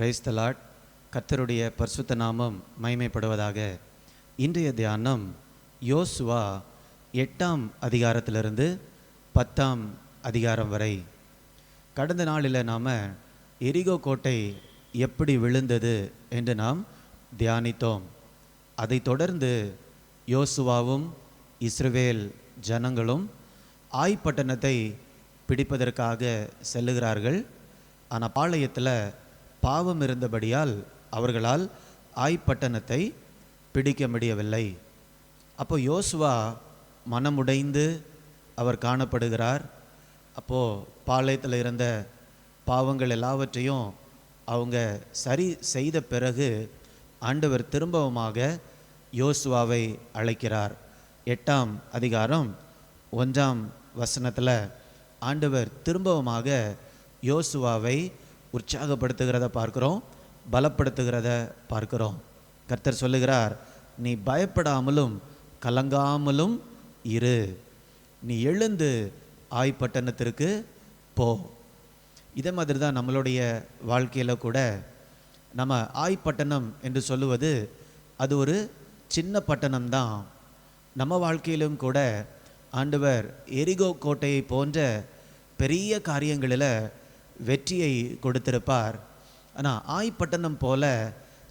Praise the Lord. கர்த்தருடைய பரிசுத்த நாமம் மகிமைப்படுவதாக. இன்றைய தியானம் யோசுவா 8ஆம் அதிகாரத்திலிருந்து 10ஆம் அதிகாரம் வரை. கடந்த நாளில் நாம் எரிகோ கோட்டை எப்படி விழுந்தது என்று நாம் தியானித்தோம். அதைத் தொடர்ந்து யோசுவாவும் இஸ்ரவேல் ஜனங்களும் ஆய் பட்டணத்தை பிடிப்பதற்காக செல்லுகிறார்கள். ஆனால் பாளையத்தில் பாவம் இருந்தபடியால் அவர்களால் ஆய் பட்டணத்தை பிடிக்க முடியவில்லை. அப்போ யோசுவா மனமுடைந்து அவர் காணப்படுகிறார். அப்போது பாளையத்தில் இருந்த பாவங்கள் எல்லாவற்றையும் அவங்க சரி செய்த பிறகு ஆண்டவர் திரும்பவுமாக யோசுவாவை அழைக்கிறார். 8ஆம் அதிகாரம் 1ஆம் வசனத்தில் ஆண்டவர் திரும்பவுமாக யோசுவாவை உற்சாகப்படுத்துகிறத பார்க்கிறோம், பலப்படுத்துகிறத பார்க்கிறோம். கர்த்தர் சொல்லுகிறார், நீ பயப்படாமலும் கலங்காமலும் இரு, நீ எழுந்து ஆய் பட்டணத்திற்கு போ. இதே மாதிரி தான் நம்மளுடைய வாழ்க்கையில் கூட நம்ம ஆய் பட்டணம் என்று சொல்லுவது அது ஒரு சின்ன பட்டணம்தான். நம்ம வாழ்க்கையிலும் கூட ஆண்டவர் எரிகோ கோட்டையை போன்ற பெரிய காரியங்களில் வெற்றியை கொடுத்திருப்பார். ஆனால் ஆய் பட்டணம் போல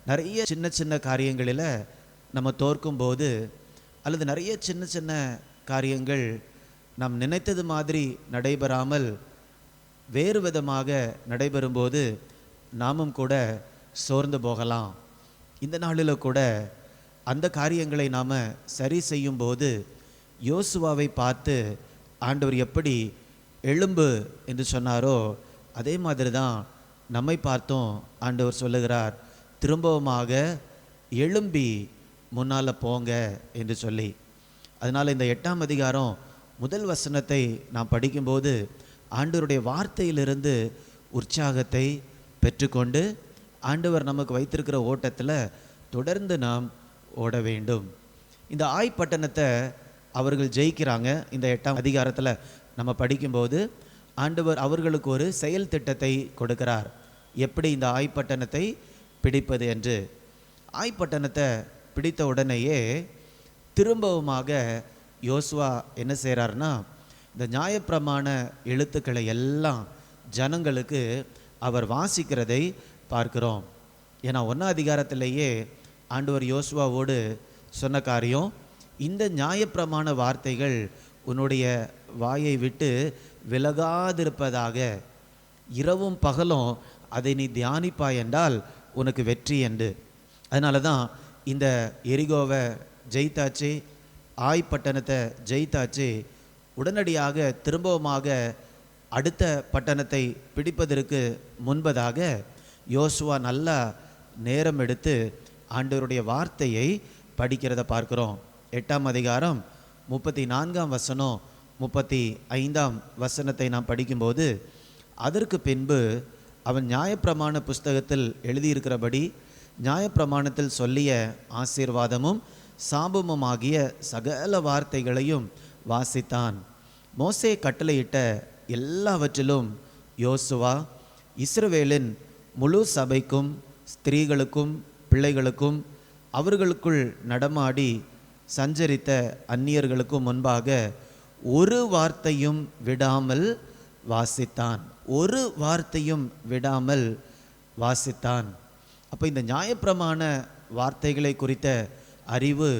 நிறைய சின்ன சின்ன காரியங்களில் நம்ம தோற்கும்போது அல்லது நிறைய சின்ன சின்ன காரியங்கள் நாம் நினைத்தது மாதிரி நடைபெறாமல் வேறு விதமாக நடைபெறும்போது நாமும் கூட சோர்ந்து போகலாம். இந்த நாளில் கூட அந்த காரியங்களை நாம் சரி செய்யும்போது யோசுவாவை பார்த்து ஆண்டவர் எப்படி எழும்பு என்று சொன்னாரோ அதே மாதிரி தான் நம்மை பார்த்தும் ஆண்டவர் சொல்லுகிறார், திரும்பவுமாக எழும்பி முன்னால் போங்க என்று சொல்லி. அதனால் இந்த 8ஆம் அதிகாரம் முதல் வசனத்தை நாம் படிக்கும்போது ஆண்டவருடைய வார்த்தையிலிருந்து உற்சாகத்தை பெற்றுக்கொண்டு ஆண்டவர் நமக்கு வைத்திருக்கிற ஓட்டத்தில் தொடர்ந்து நாம் ஓட வேண்டும். இந்த ஆய் பட்டணத்தை அவர்கள் ஜெயிக்கிறாங்க. இந்த 8ஆம் அதிகாரத்தில் நம்ம படிக்கும்போது ஆண்டவர் அவர்களுக்கு ஒரு செயல் திட்டத்தை கொடுக்கிறார், எப்படி இந்த ஆய் பட்டணத்தை பிடிப்பது என்று. ஆய் பட்டணத்தை பிடித்த உடனேயே திரும்பவுமாக யோசுவா என்ன செய்கிறார்னா, இந்த நியாயப்பிரமாண எழுத்துக்களை எல்லாம் ஜனங்களுக்கு அவர் வாசிக்கிறதை பார்க்கிறோம். ஏன்னா 1ஆம் அதிகாரத்திலேயே ஆண்டவர் யோசுவாவோடு சொன்ன காரியம், இந்த நியாயப்பிரமாண வார்த்தைகள் உன்னுடைய வாயை விட்டு விலகாதிருப்பதாக, இரவும் பகலும் அதை நீ தியானிப்பாய் என்றால் உனக்கு வெற்றி என்று. அதனால தான் இந்த எரிகோவை ஜெயித்தாச்சு, ஆய் பட்டணத்தை ஜெயித்தாச்சு, உடனடியாக திரும்பவுமாக அடுத்த பட்டணத்தை பிடிப்பதற்கு முன்பதாக யோசுவா நல்லா நேரம் எடுத்து ஆண்டவருடைய வார்த்தையை படிக்கிறத பார்க்கிறோம். 8ஆம் அதிகாரம் 34ஆம் வசனம் 35ஆம் வசனத்தை நாம் படிக்கும்போது, அதற்கு பின்பு அவன் நியாயப்பிரமாண புஸ்தகத்தில் எழுதியிருக்கிறபடி நியாயப்பிரமாணத்தில் சொல்லிய ஆசீர்வாதமும் சாபமும் ஆகிய சகல வார்த்தைகளையும் வாசித்தான். மோசே கட்டளையிட்ட எல்லாவற்றிலும் யோசுவா இஸ்ரவேலின் முழு சபைக்கும் ஸ்திரீகளுக்கும் பிள்ளைகளுக்கும் அவர்களுக்குள் நடமாடி சஞ்சரித்த அந்நியர்களுக்கும் முன்பாக ஒரு வார்த்தையும் விடாமல் வாசித்தான். ஒரு வார்த்தையும் விடாமல் வாசித்தான். அப்போ இந்த நியாயப்பிரமாண வார்த்தைகளை குறித்த அறிவு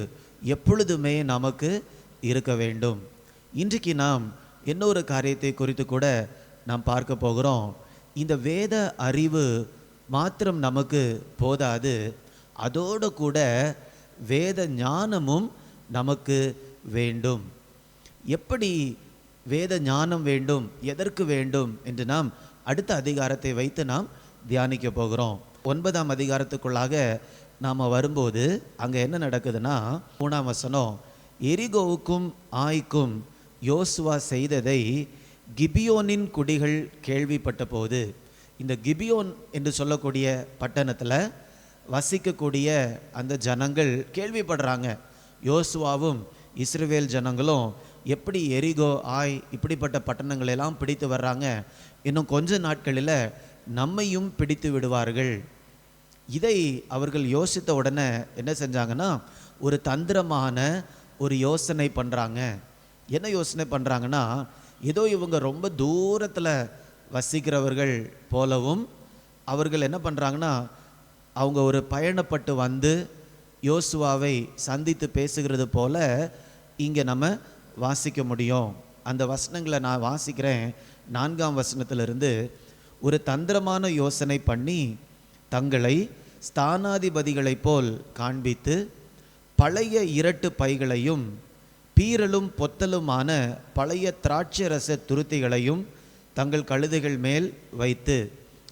எப்பொழுதுமே நமக்கு இருக்க வேண்டும். இன்றைக்கு நாம் இன்னொரு காரியத்தை குறித்து கூட நாம் பார்க்க போகிறோம். இந்த வேத அறிவு மாத்திரம் நமக்கு போதாது, அதோடு கூட வேத ஞானமும் நமக்கு வேண்டும். எப்படி வேத ஞானம் வேண்டும், எதற்கு வேண்டும் என்று நாம் அடுத்த அதிகாரத்தை வைத்து நாம் தியானிக்க போகிறோம். 9ஆம் அதிகாரத்துக்குள்ளாக நாம் வரும்போது அங்கே என்ன நடக்குதுன்னா, 3ஆம் வசனம், எரிகோவுக்கும் ஆய்க்கும் யோசுவா செய்ததை கிபியோனின் குடிகள் கேள்விப்பட்ட போது. இந்த கிபியோன் என்று சொல்லக்கூடிய பட்டணத்தில் வசிக்கக்கூடிய அந்த ஜனங்கள் கேள்விப்படுறாங்க, யோசுவாவும் இஸ்ரவேல் ஜனங்களும் எப்படி எரிகோ ஆய் இப்படிப்பட்ட பட்டணங்களெல்லாம் பிடித்து வர்றாங்க, இன்னும் கொஞ்ச நாட்களில் நம்மையும் பிடித்து விடுவார்கள் இதை அவர்கள் யோசித்த உடனே என்ன செஞ்சாங்கன்னா, ஒரு தந்திரமான ஒரு யோசனை பண்ணுறாங்க. என்ன யோசனை பண்ணுறாங்கன்னா, ஏதோ இவங்க ரொம்ப தூரத்தில் வசிக்கிறவர்கள் போலவும், அவர்கள் என்ன பண்ணுறாங்கன்னா, அவங்க ஒரு பயணப்பட்டு வந்து யோசுவாவை சந்தித்து பேசுகிறது போல இங்கே நம்ம வாசிக்க முடியும். அந்த வசனங்களை நான் வாசிக்கிறேன். 4ஆம் வசனத்திலிருந்து, ஒரு தந்திரமான யோசனை பண்ணி தங்களை ஸ்தானாதிபதிகளைப் போல் காண்பித்து பழைய இரட்டு பைகளையும் பீரலும் பொத்தலுமான பழைய திராட்சை ரச துருத்திகளையும் தங்கள் கழுதைகள் மேல் வைத்து,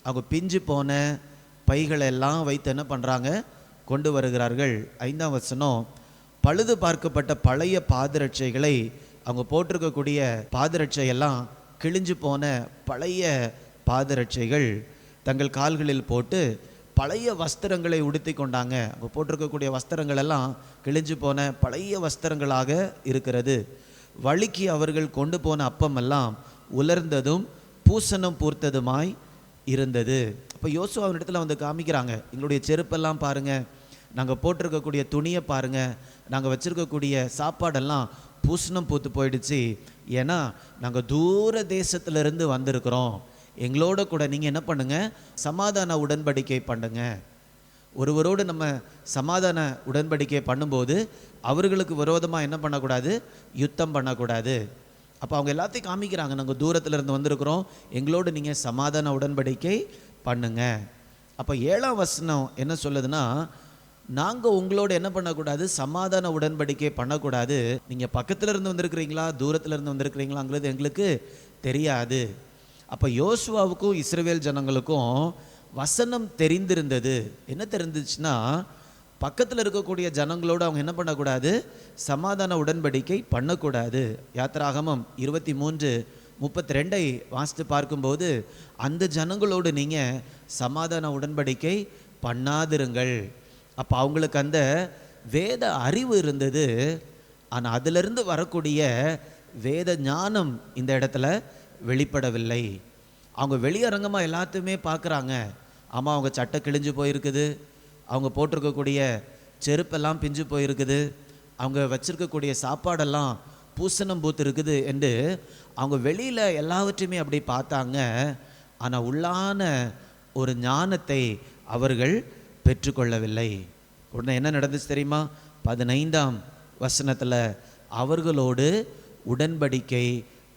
அவங்க பிஞ்சு போன பைகளெல்லாம் வைத்து என்ன பண்ணுறாங்க, கொண்டு வருகிறார்கள். 5ஆம் வசனம், பழுது பார்க்கப்பட்ட பழைய பாதரட்சைகளை, அவங்க போட்டிருக்கக்கூடிய பாதரட்சையெல்லாம் கிழிஞ்சு போன பழைய பாதரட்சைகள் தங்கள் கால்களில் போட்டு பழைய வஸ்திரங்களை உடுத்தி கொண்டாங்க. அவங்க போட்டிருக்கக்கூடிய வஸ்திரங்கள் எல்லாம் கிழிஞ்சு போன பழைய வஸ்திரங்களாக இருக்கிறது. வழிக்கு அவர்கள் கொண்டு போன அப்பமெல்லாம் உலர்ந்ததும் பூசணம் பூர்த்ததுமாய் இருந்தது. அப்போ யோசுவா இடத்துல வந்து காமிக்கிறாங்க, எங்களுடைய செருப்பெல்லாம் பாருங்கள், நாங்கள் போட்டிருக்கக்கூடிய துணியை பாருங்கள், நாங்கள் வச்சுருக்கக்கூடிய சாப்பாடெல்லாம் பூசணம் பூத்து போயிடுச்சு. ஏன்னா நாங்கள் தூர தேசத்திலிருந்து வந்திருக்கிறோம். எங்களோட கூட நீங்கள் என்ன பண்ணுங்கள், சமாதான உடன்படிக்கை பண்ணுங்க. ஒருவரோடு நம்ம சமாதான உடன்படிக்கை பண்ணும்போது அவர்களுக்கு விரோதமாக என்ன பண்ணக்கூடாது, யுத்தம் பண்ணக்கூடாது. அப்போ அவங்க எல்லாத்தையும் காமிக்கிறாங்க, நாங்கள் தூரத்திலிருந்து வந்திருக்கிறோம், எங்களோடு நீங்கள் சமாதான உடன்படிக்கை பண்ணுங்க. அப்போ 7ஆம் வசனம் என்ன சொல்லுதுன்னா, நாங்கள் உங்களோட என்ன பண்ணக்கூடாது, சமாதான உடன்படிக்கை பண்ணக்கூடாது. நீங்கள் பக்கத்தில் இருந்து வந்திருக்கிறீங்களா தூரத்தில் இருந்து வந்திருக்கிறீங்களாங்கிறது எங்களுக்கு தெரியாது. அப்போ யோசுவாவுக்கும் இஸ்ரவேல் ஜனங்களுக்கும் வசனம் தெரிந்திருந்தது. என்ன தெரிஞ்சிச்சுன்னா, பக்கத்தில் இருக்கக்கூடிய ஜனங்களோடு அவங்க என்ன பண்ணக்கூடாது, சமாதான உடன்படிக்கை பண்ணக்கூடாது. யாத்திராகமம் 23:32 வாசித்து பார்க்கும்போது, அந்த ஜனங்களோடு நீங்கள் சமாதான உடன்படிக்கை பண்ணாதிருங்கள். அப்போ அவங்களுக்கு அந்த வேத அறிவு இருந்தது, ஆனால் அதிலிருந்து வரக்கூடிய வேத ஞானம் இந்த இடத்துல வெளிப்படவில்லை. அவங்க வெளியரங்கமாக எல்லாத்தையுமே பார்க்குறாங்க. ஆமாம், அவங்க சட்டை கிழிஞ்சு போயிருக்குது, அவங்க போட்டிருக்கக்கூடிய செருப்பெல்லாம் பிஞ்சு போயிருக்குது, அவங்க வச்சுருக்கக்கூடிய சாப்பாடெல்லாம் பூசணம் பூத்து இருக்குது என்று அவங்க வெளியில் எல்லாவற்றையுமே அப்படி பார்த்தாங்க. ஆனால் உள்ளான ஒரு ஞானத்தை அவர்கள் பெற்றுக்கொள்ளவில்லை. உடனே என்ன நடந்துச்சு தெரியுமா? 15ஆம் வசனத்தில், அவர்களோடு உடன்படிக்கை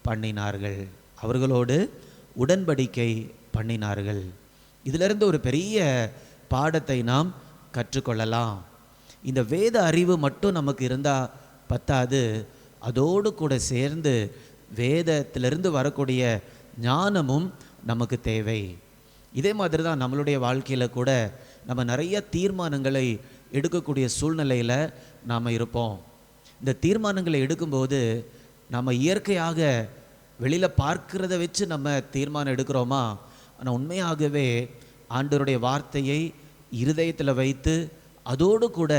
பண்ணினார்கள். அவர்களோடு உடன்படிக்கை பண்ணினார்கள். இதிலிருந்து ஒரு பெரிய பாடத்தை நாம் கற்றுக்கொள்ளலாம். இந்த வேத அறிவு மட்டும் நமக்கு இருந்தால் பத்தாது, அதோடு கூட சேர்ந்து வேதத்திலிருந்து வரக்கூடிய ஞானமும் நமக்கு தேவை. இதே மாதிரி தான் நம்மளுடைய வாழ்க்கையில் கூட நம்ம நிறைய தீர்மானங்களை எடுக்கக்கூடிய சூழ்நிலையில் நாம் இருப்போம். இந்த தீர்மானங்களை எடுக்கும்போது நம்ம இயற்கையாக வெளியில் பார்க்கிறத வச்சு நம்ம தீர்மானம் எடுக்கிறோமா? ஆனால் உண்மையாகவே ஆண்டவருடைய வார்த்தையை இருதயத்தில் வைத்து அதோடு கூட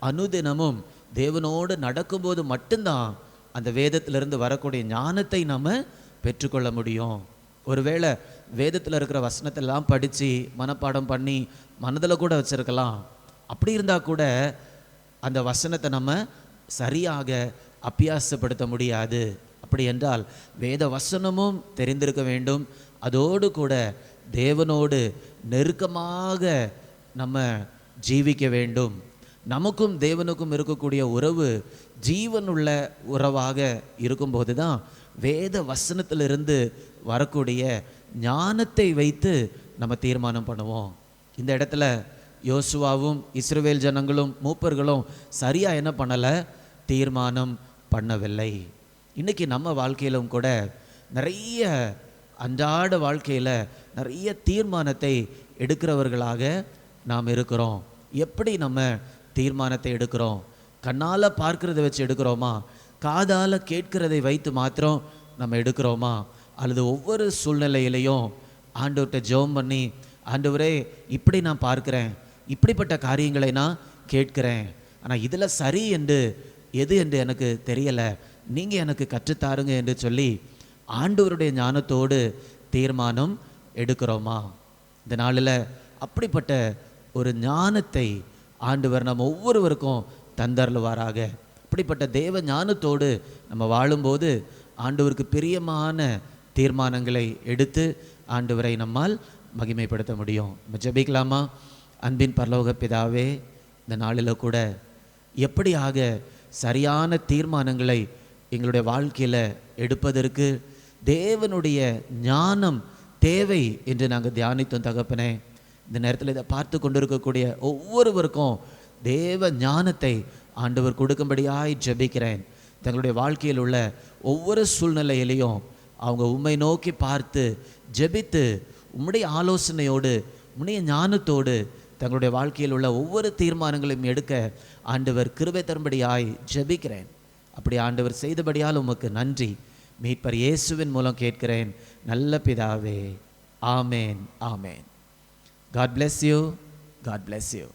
அனுதினமும் தேவனோடு நடக்கும்போது மட்டும்தான் அந்த வேதத்திலிருந்து வரக்கூடிய ஞானத்தை நம்ம பெற்றுக்கொள்ள முடியும். ஒருவேளை வேதத்தில் இருக்கிற வசனத்தெல்லாம் படித்து மனப்பாடம் பண்ணி மனதில் கூட வச்சுருக்கலாம். அப்படி இருந்தால் கூட அந்த வசனத்தை நம்ம சரியாக அபியாசப்படுத்த முடியாது. அப்படி என்றால் வேத வசனமும் தெரிந்திருக்க வேண்டும், அதோடு கூட தேவனோடு நெருக்கமாக நம்ம ஜீவிக்க வேண்டும். நமக்கும் தேவனுக்கும் இருக்கக்கூடிய உறவு ஜீவனுள்ள உறவாக இருக்கும்போது தான் வேத வசனத்திலிருந்து வரக்கூடிய ஞானத்தை வைத்து நம்ம தீர்மானம் பண்ணுவோம். இந்த இடத்துல யோசுவாவும் இஸ்ரவேல் ஜனங்களும் மூப்பர்களும் சரியாக என்ன பண்ணலை, தீர்மானம் பண்ணவில்லை. இன்றைக்கி நம்ம வாழ்க்கையிலும் கூட நிறைய அன்றாட வாழ்க்கையில் நிறைய தீர்மானத்தை எடுக்கிறவர்களாக நாம் இருக்கிறோம். எப்படி நம்ம தீர்மானத்தை எடுக்கிறோம்? கண்ணால் பார்க்கிறத வச்சு எடுக்கிறோமா? காதால் கேட்கிறதை வைத்து மாத்திரம் நம்ம எடுக்கிறோமா? அல்லது ஒவ்வொரு சூழ்நிலையிலையும் ஆண்டவர்கிட்ட ஜெபம் பண்ணி, ஆண்டவரே இப்படி நான் பார்க்கிறேன், இப்படிப்பட்ட காரியங்களை நான் கேட்கிறேன், ஆனால் இதில் சரி என்று எது என்று எனக்கு தெரியலை, நீங்கள் எனக்கு கற்றுத்தாருங்க என்று சொல்லி ஆண்டவருடைய ஞானத்தோடு தீர்மானம் எடுக்கிறோமா? இந்த நாளில் அப்படிப்பட்ட ஒரு ஞானத்தை ஆண்டவர் நம்ம ஒவ்வொருவருக்கும் தந்தருளுவாராக. இப்படிப்பட்ட தேவ ஞானத்தோடு நம்ம வாழும்போது ஆண்டவருக்கு பிரியமான தீர்மானங்களை எடுத்து ஆண்டவரை நம்மால் மகிமைப்படுத்த முடியும். நம்ம ஜெபிக்கலாமா? அன்பின் பரலோக பிதாவே, இந்த நாளில் கூட எப்படியாக சரியான தீர்மானங்களை எங்களுடைய வாழ்க்கையில் எடுப்பதற்கு தேவனுடைய ஞானம் தேவை என்று நாங்கள் தியானித்தோம் தகப்பனே. இந்த நேரத்தில் இதை பார்த்து கொண்டிருக்கக்கூடிய ஒவ்வொருவருக்கும் தேவ ஞானத்தை ஆண்டவர் கொடுக்கும்படியாய் ஜெபிக்கிறேன். தங்களுடைய வாழ்க்கையில் உள்ள ஒவ்வொரு சூழ்நிலையிலையும் அவங்க உம்மை நோக்கி பார்த்து ஜெபித்து உம்முடைய ஆலோசனையோடு உம்முடைய ஞானத்தோடு தங்களுடைய வாழ்க்கையில் உள்ள ஒவ்வொரு தீர்மானங்களையும் எடுக்க ஆண்டவர் கிருபை தரும்படியாய் ஜெபிக்கிறேன். அப்படி ஆண்டவர் செய்தபடியால் உமக்கு நன்றி. மீட்பர் இயேசுவின் மூலம் கேட்கிறேன் நல்ல பிதாவே. ஆமேன், ஆமேன். God bless you. God bless you.